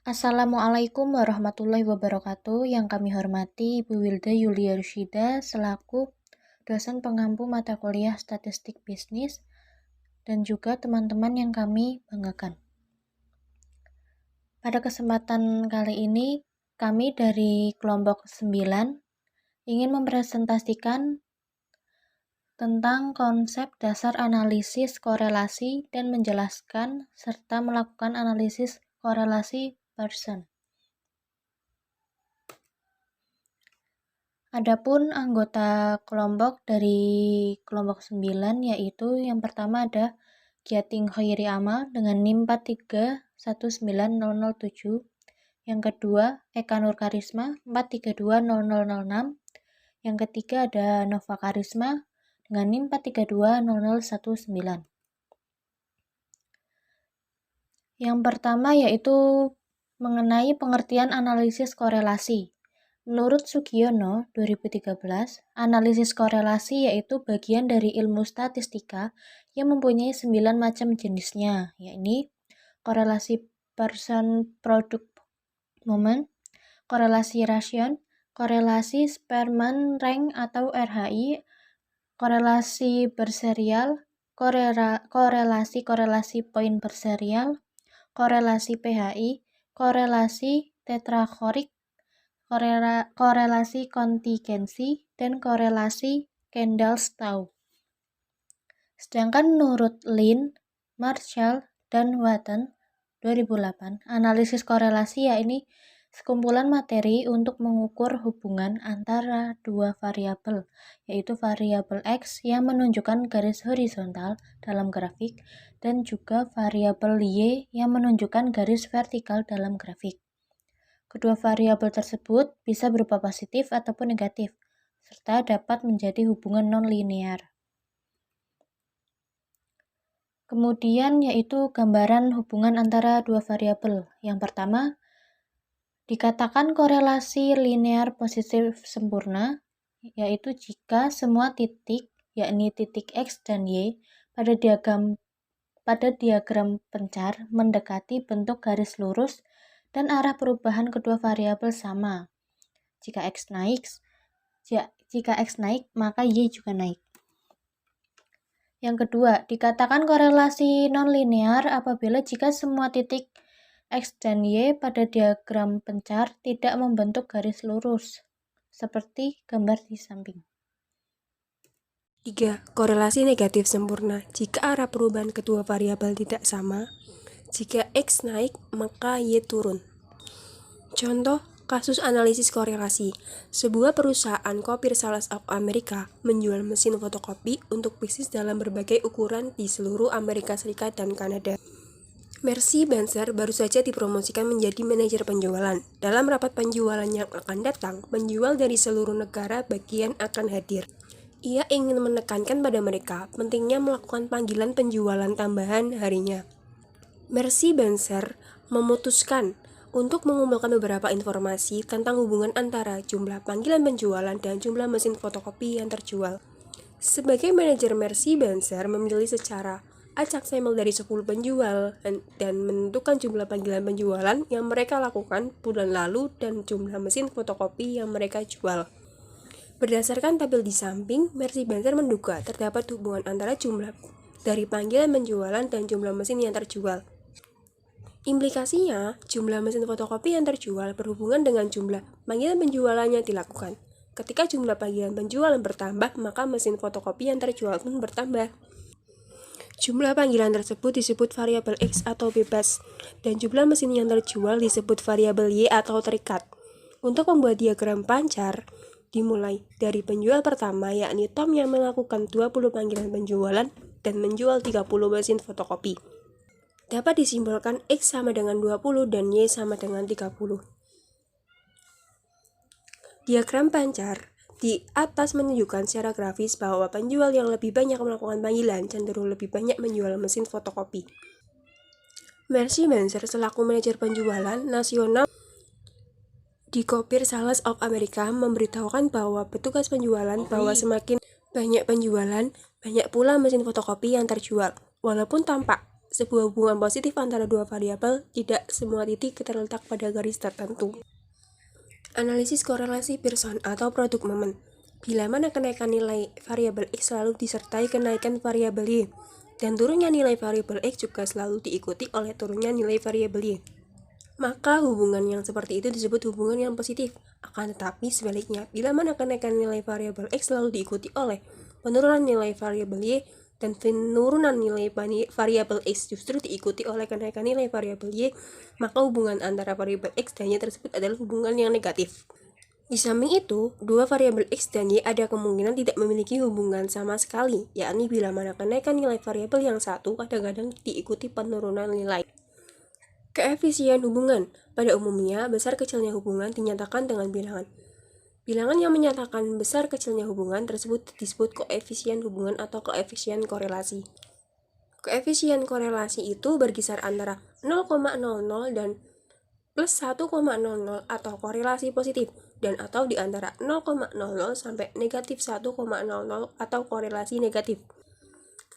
Assalamualaikum warahmatullahi wabarakatuh. Yang kami hormati Ibu Wilda Yulia Rushida selaku dosen pengampu mata kuliah Statistik Bisnis dan juga teman-teman yang kami banggakan. Pada kesempatan kali ini, kami dari kelompok 9 ingin mempresentasikan tentang konsep dasar analisis korelasi dan menjelaskan serta melakukan analisis korelasi Pearson. Adapun anggota kelompok dari kelompok 9 yaitu yang pertama ada Giating Khairi Amal dengan NIM 4319007. Yang kedua Eka Nur Karisma 4320006. Yang ketiga ada Nova Karisma dengan NIM 4320019. Yang pertama yaitu mengenai pengertian analisis korelasi. Menurut Sugiono 2013, analisis korelasi yaitu bagian dari ilmu statistika yang mempunyai 9 macam jenisnya, yakni korelasi person-product-moment, korelasi ration, korelasi Spearman-Rank atau RHI, korelasi berserial, korelasi poin berserial, korelasi PHI, korelasi tetrachorik, korelasi kontingensi, dan korelasi Kendall-Stau. Sedangkan menurut Lin, Marshall, dan Watson 2008, analisis korelasi yakni sekumpulan materi untuk mengukur hubungan antara dua variabel, yaitu variabel X yang menunjukkan garis horizontal dalam grafik dan juga variabel Y yang menunjukkan garis vertikal dalam grafik. Kedua variabel tersebut bisa berupa positif ataupun negatif, serta dapat menjadi hubungan non-linear. Kemudian yaitu gambaran hubungan antara dua variabel. Yang pertama, dikatakan korelasi linear positif sempurna, yaitu jika semua titik, yakni titik X dan Y, pada diagram pencar mendekati bentuk garis lurus dan arah perubahan kedua variabel sama. Jika X naik, maka Y juga naik. Yang kedua, dikatakan korelasi non-linear apabila jika semua titik X dan Y pada diagram pencar tidak membentuk garis lurus, seperti gambar di samping. 3. Korelasi negatif sempurna jika arah perubahan kedua variabel tidak sama. Jika X naik, maka Y turun. Contoh kasus analisis korelasi. Sebuah perusahaan Copier Sales of America menjual mesin fotokopi untuk bisnis dalam berbagai ukuran di seluruh Amerika Serikat dan Kanada. Mercy Banzer baru saja dipromosikan menjadi manajer penjualan. Dalam rapat penjualan yang akan datang, penjual dari seluruh negara bagian akan hadir. Ia ingin menekankan pada mereka pentingnya melakukan panggilan penjualan tambahan harinya. Mercy Banzer memutuskan untuk mengumpulkan beberapa informasi tentang hubungan antara jumlah panggilan penjualan dan jumlah mesin fotokopi yang terjual. Sebagai manajer, Mercy Banzer memilih secara acak sampel dari 10 penjual dan menentukan jumlah panggilan penjualan yang mereka lakukan bulan lalu dan jumlah mesin fotokopi yang mereka jual. Berdasarkan tabel di samping, Mercy Banzer menduga terdapat hubungan antara jumlah dari panggilan penjualan dan jumlah mesin yang terjual. Implikasinya, jumlah mesin fotokopi yang terjual berhubungan dengan jumlah panggilan penjualan yang dilakukan. Ketika jumlah panggilan penjualan bertambah, maka mesin fotokopi yang terjual pun bertambah. Jumlah panggilan tersebut disebut variabel X atau bebas, dan jumlah mesin yang terjual disebut variabel Y atau terikat. Untuk membuat diagram pancar, dimulai dari penjual pertama yakni Tom yang melakukan 20 panggilan penjualan dan menjual 30 mesin fotokopi. Dapat disimbolkan X sama dengan 20 dan Y sama dengan 30. Diagram pancar di atas menunjukkan secara grafis bahwa penjual yang lebih banyak melakukan panggilan cenderung lebih banyak menjual mesin fotokopi. Mercy Banzer selaku manajer penjualan nasional di Copier Sales of America memberitahukan bahwa petugas penjualan bahwa semakin banyak penjualan, banyak pula mesin fotokopi yang terjual. Walaupun tampak sebuah hubungan positif antara dua variabel, tidak semua titik terletak pada garis tertentu. Analisis korelasi Pearson atau produk momen. Bila mana kenaikan nilai variabel X selalu disertai kenaikan variabel Y, dan turunnya nilai variabel X juga selalu diikuti oleh turunnya nilai variabel Y, maka hubungan yang seperti itu disebut hubungan yang positif. Akan tetapi sebaliknya, bila mana kenaikan nilai variabel X selalu diikuti oleh penurunan nilai variabel Y, dan penurunan nilai variabel X justru diikuti oleh kenaikan nilai variabel Y, maka hubungan antara variabel X dan Y tersebut adalah hubungan yang negatif. Di samping itu, dua variabel X dan Y ada kemungkinan tidak memiliki hubungan sama sekali, yakni bila mana kenaikan nilai variabel yang satu kadang-kadang diikuti penurunan nilai. Koefisien hubungan. Pada umumnya, besar kecilnya hubungan dinyatakan dengan bilangan. Bilangan yang menyatakan besar kecilnya hubungan tersebut disebut koefisien hubungan atau koefisien korelasi. Koefisien korelasi itu berkisar antara 0,00 dan plus 1,00 atau korelasi positif, dan atau di antara 0,00 sampai negatif 1,00 atau korelasi negatif,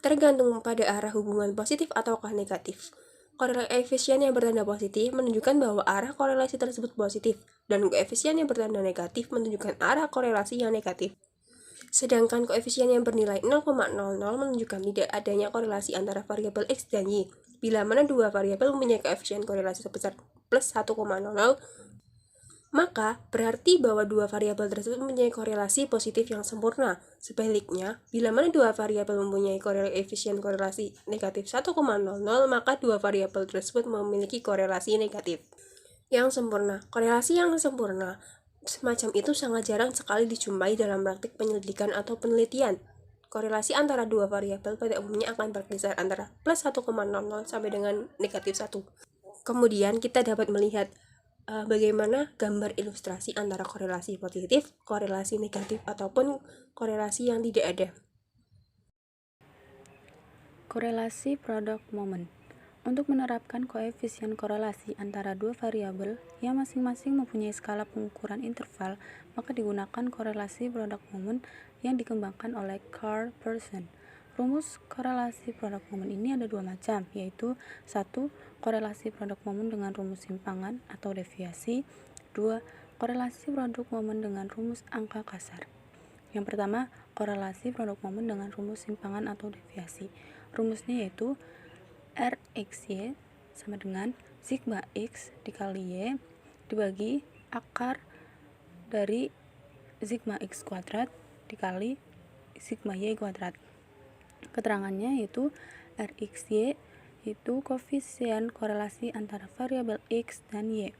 tergantung pada arah hubungan positif ataukah negatif. Koefisien yang bertanda positif menunjukkan bahwa arah korelasi tersebut positif, dan koefisien yang bertanda negatif menunjukkan arah korelasi yang negatif. Sedangkan koefisien yang bernilai 0,00 menunjukkan tidak adanya korelasi antara variabel X dan Y. Bila mana dua variabel mempunyai koefisien korelasi sebesar plus 1,00, maka berarti bahwa dua variabel tersebut mempunyai korelasi positif yang sempurna. Sebaliknya, bila mana dua variabel mempunyai koefisien korelasi negatif 1,00, maka dua variabel tersebut memiliki korelasi negatif yang sempurna. Korelasi yang sempurna semacam itu sangat jarang sekali dijumpai dalam praktik penyelidikan atau penelitian. Korelasi antara dua variabel pada umumnya akan berkisar antara plus 1,00 sampai dengan negatif 1. Kemudian kita dapat melihat bagaimana gambar ilustrasi antara korelasi positif, korelasi negatif, ataupun korelasi yang tidak ada. Korelasi produk momen. Untuk menerapkan koefisien korelasi antara dua variabel yang masing-masing mempunyai skala pengukuran interval, maka digunakan korelasi produk momen yang dikembangkan oleh Carl Pearson. Rumus korelasi produk momen ini ada dua macam, yaitu 1. Korelasi produk momen dengan rumus simpangan atau deviasi. 2. Korelasi produk momen dengan rumus angka kasar. Yang pertama, korelasi produk momen dengan rumus simpangan atau deviasi. Rumusnya yaitu RXY sama dengan sigma X dikali Y dibagi akar dari sigma X kuadrat dikali sigma Y kuadrat. Keterangannya yaitu RXY itu koefisien korelasi antara variabel X dan Y.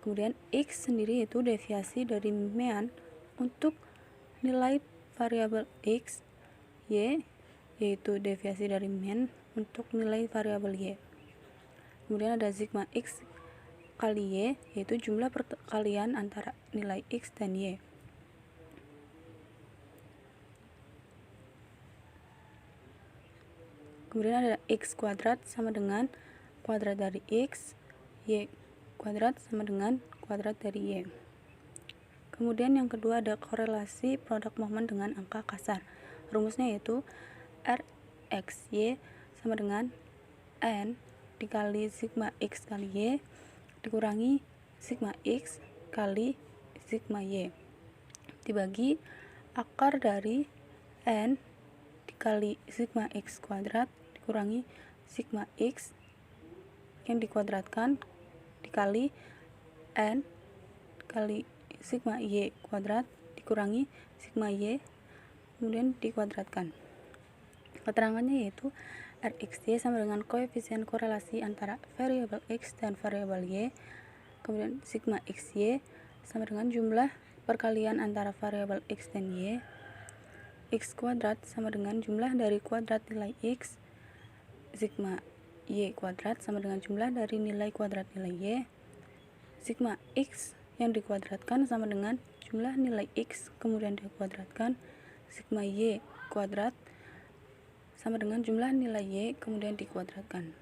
Kemudian X sendiri itu deviasi dari mean untuk nilai variabel X, Y yaitu deviasi dari mean untuk nilai variabel Y. Kemudian ada sigma X kali Y yaitu jumlah perkalian antara nilai X dan Y. Kemudian ada X kuadrat sama dengan kuadrat dari X, Y kuadrat sama dengan kuadrat dari Y. Kemudian yang kedua ada korelasi produk momen dengan angka kasar. Rumusnya yaitu RXY sama dengan N dikali sigma X kali Y dikurangi sigma X kali sigma Y dibagi akar dari N dikali sigma X kuadrat dikurangi sigma X yang dikuadratkan dikali N kali sigma Y kuadrat dikurangi sigma Y kemudian dikuadratkan. Keterangannya yaitu RXY sama dengan koefisien korelasi antara variabel X dan variabel Y, kemudian sigma XY sama dengan jumlah perkalian antara variabel X dan Y, X kuadrat sama dengan jumlah dari kuadrat nilai X, sigma Y kuadrat sama dengan jumlah dari nilai kuadrat nilai Y, sigma X yang dikuadratkan sama dengan jumlah nilai X kemudian dikuadratkan, sigma Y kuadrat sama dengan jumlah nilai Y kemudian dikuadratkan.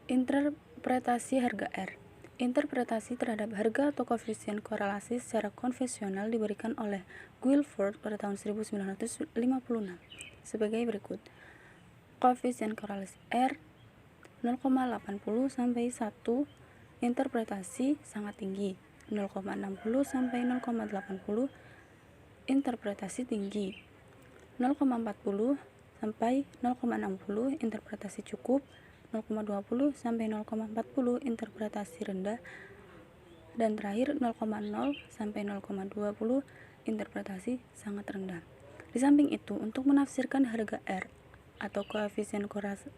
Interpretasi harga R. Interpretasi terhadap harga atau koefisien korelasi secara konvensional diberikan oleh Guilford pada tahun 1956 sebagai berikut. Koefisien korelasi R 0,80 sampai 1, interpretasi sangat tinggi. 0,60 sampai 0,80, interpretasi tinggi. 0,40 sampai 0,60, interpretasi cukup. 0,20 sampai 0,40, interpretasi rendah. Dan terakhir 0,0 sampai 0,20, interpretasi sangat rendah. Di samping itu, untuk menafsirkan harga R atau koefisien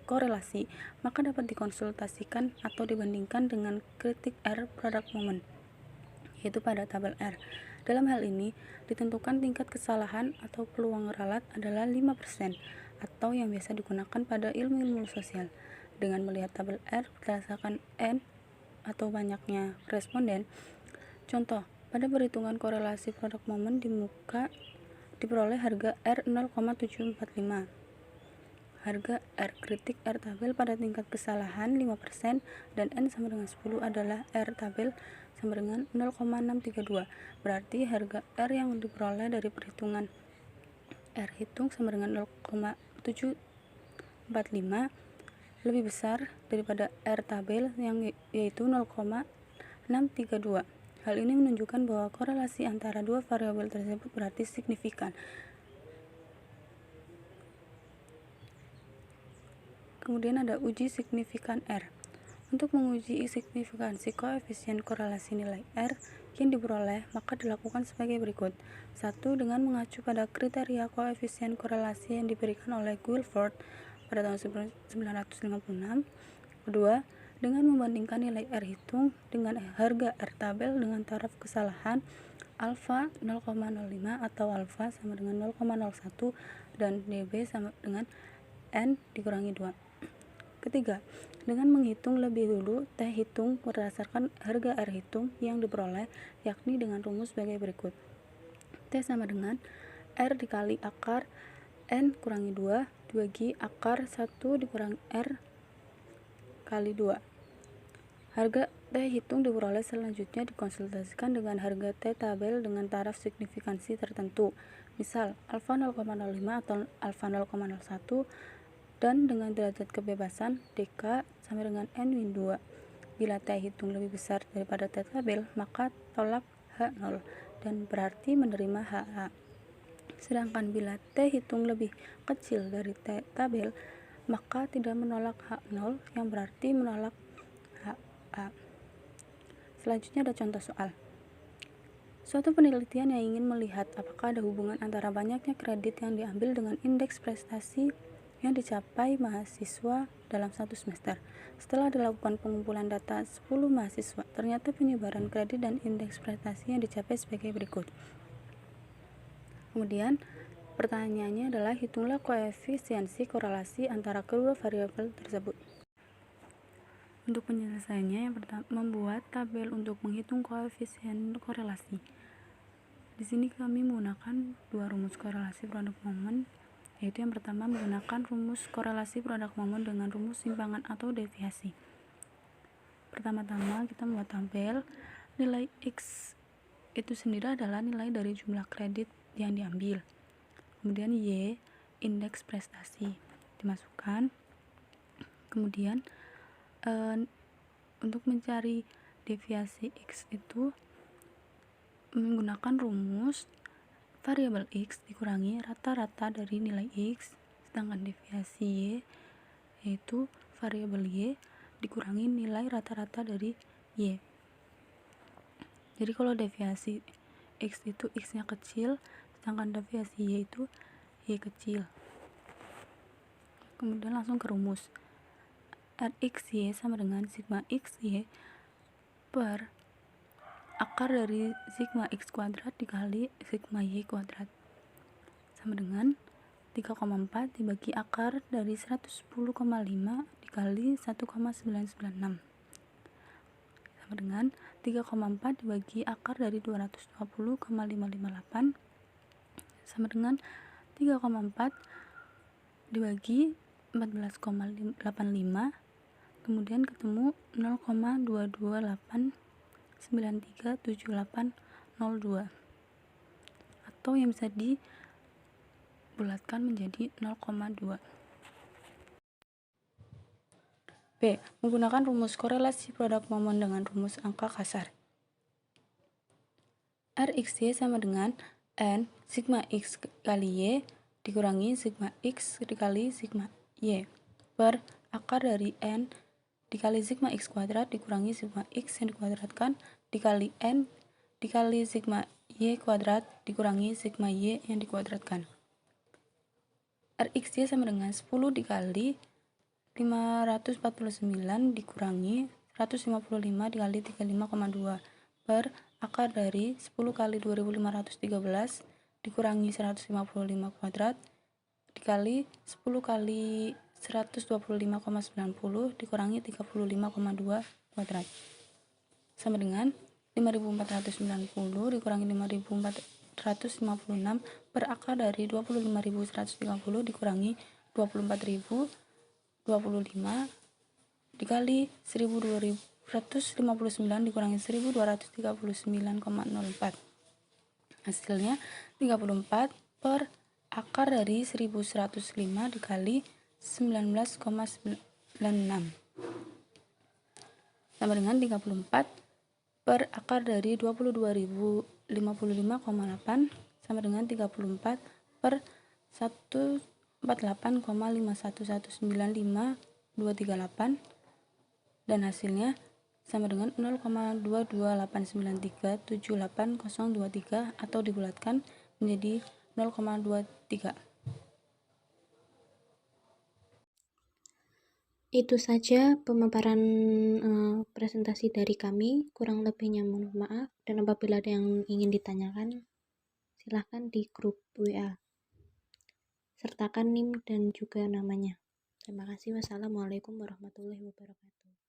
korelasi, maka dapat dikonsultasikan atau dibandingkan dengan kritik R product moment, yaitu pada tabel R. Dalam hal ini, ditentukan tingkat kesalahan atau peluang ralat adalah 5%, atau yang biasa digunakan pada ilmu-ilmu sosial. Dengan melihat tabel R berdasarkan N atau banyaknya responden, contoh, pada perhitungan korelasi produk momen di muka diperoleh harga R 0,745. Harga R kritik R tabel pada tingkat kesalahan 5% dan N sama dengan 10 adalah R tabel sama dengan 0,632. Berarti harga R yang diperoleh dari perhitungan R hitung sama dengan 0,745 lebih besar daripada R tabel yang yaitu 0,632. Hal ini menunjukkan bahwa korelasi antara dua variabel tersebut berarti signifikan. Kemudian ada uji signifikan R. Untuk menguji signifikansi koefisien korelasi nilai R yang diperoleh, maka dilakukan sebagai berikut. 1. Dengan mengacu pada kriteria koefisien korelasi yang diberikan oleh Guilford pada tahun 1956. Kedua, dengan membandingkan nilai R hitung dengan harga R tabel dengan taraf kesalahan alfa 0,05 atau alfa sama dengan 0,01 dan dB sama dengan N dikurangi 2. Ketiga, dengan menghitung lebih dulu T hitung berdasarkan harga R hitung yang diperoleh, yakni dengan rumus sebagai berikut. T sama dengan R dikali akar N kurangi 2 2G akar 1 dikurangi R kali 2. Harga T hitung diperoleh selanjutnya dikonsultasikan dengan harga T tabel dengan taraf signifikansi tertentu, misal alfa 0,05 atau alfa 0,01, dan dengan derajat kebebasan dk sama dengan N-2. Bila T hitung lebih besar daripada T tabel, maka tolak H0 dan berarti menerima HA. Sedangkan bila T hitung lebih kecil dari T tabel, maka tidak menolak H0 yang berarti menolak HA. Selanjutnya ada contoh soal. Suatu penelitian yang ingin melihat apakah ada hubungan antara banyaknya kredit yang diambil dengan indeks prestasi yang dicapai mahasiswa dalam satu semester. Setelah dilakukan pengumpulan data 10 mahasiswa, ternyata penyebaran kredit dan indeks prestasi yang dicapai sebagai berikut. Kemudian pertanyaannya adalah hitunglah koefisiensi korelasi antara kedua variabel tersebut. Untuk penyelesaiannya, yang pertama, membuat tabel untuk menghitung koefisien korelasi. Di sini kami menggunakan dua rumus korelasi produk momen, yaitu yang pertama menggunakan rumus korelasi produk momen dengan rumus simpangan atau deviasi. Pertama-tama kita membuat tabel. Nilai X itu sendiri adalah nilai dari jumlah kredit yang diambil. Kemudian Y, indeks prestasi dimasukkan. Kemudian untuk mencari deviasi X itu menggunakan rumus variabel X dikurangi rata-rata dari nilai X, sedangkan deviasi Y yaitu variabel Y dikurangi nilai rata-rata dari Y. Jadi kalau deviasi X itu X-nya kecil, sedangkan deviasi Y itu Y kecil. Kemudian langsung ke rumus. Rxy sama dengan sigma xy per akar dari sigma x kuadrat dikali sigma y kuadrat sama dengan 3,4 dibagi akar dari 110,5 dikali 1,996 sama dengan 3,4 dibagi akar dari 220,558 sama dengan 3,4 dibagi 14,85, kemudian ketemu 0,228937802 atau yang bisa dibulatkan menjadi 0,2. B. Menggunakan rumus korelasi produk momon dengan rumus angka kasar. RXY sama dengan N sigma X kali Y dikurangi sigma X dikali sigma Y per akar dari N dikali sigma X kuadrat dikurangi sigma X yang dikuadratkan dikali N dikali sigma Y kuadrat dikurangi sigma Y yang dikuadratkan. RXY sama dengan 10 dikali 549 dikurangi 155 dikali 35,2 per akar dari 10 kali 2513 dikurangi 155 kuadrat dikali 10 kali 125,90 dikurangi 35,2 kuadrat sama dengan 5490 dikurangi 5456 per akar dari 25.130 dikurangi 24.025 dikali 1.259 dikurangi 1.239,04 hasilnya 34 per akar dari 1.105 dikali 19,96 sama dengan 34 per akar dari 22.055,8 sama dengan 34 per 148,51195,238 dan hasilnya sama dengan 0,2289378,023 atau dibulatkan menjadi 0,23. Itu saja pemaparan presentasi dari kami. Kurang lebihnya mohon maaf, dan apabila ada yang ingin ditanyakan, silahkan di grup WA. Sertakan NIM dan juga namanya. Terima kasih. Wassalamualaikum warahmatullahi wabarakatuh.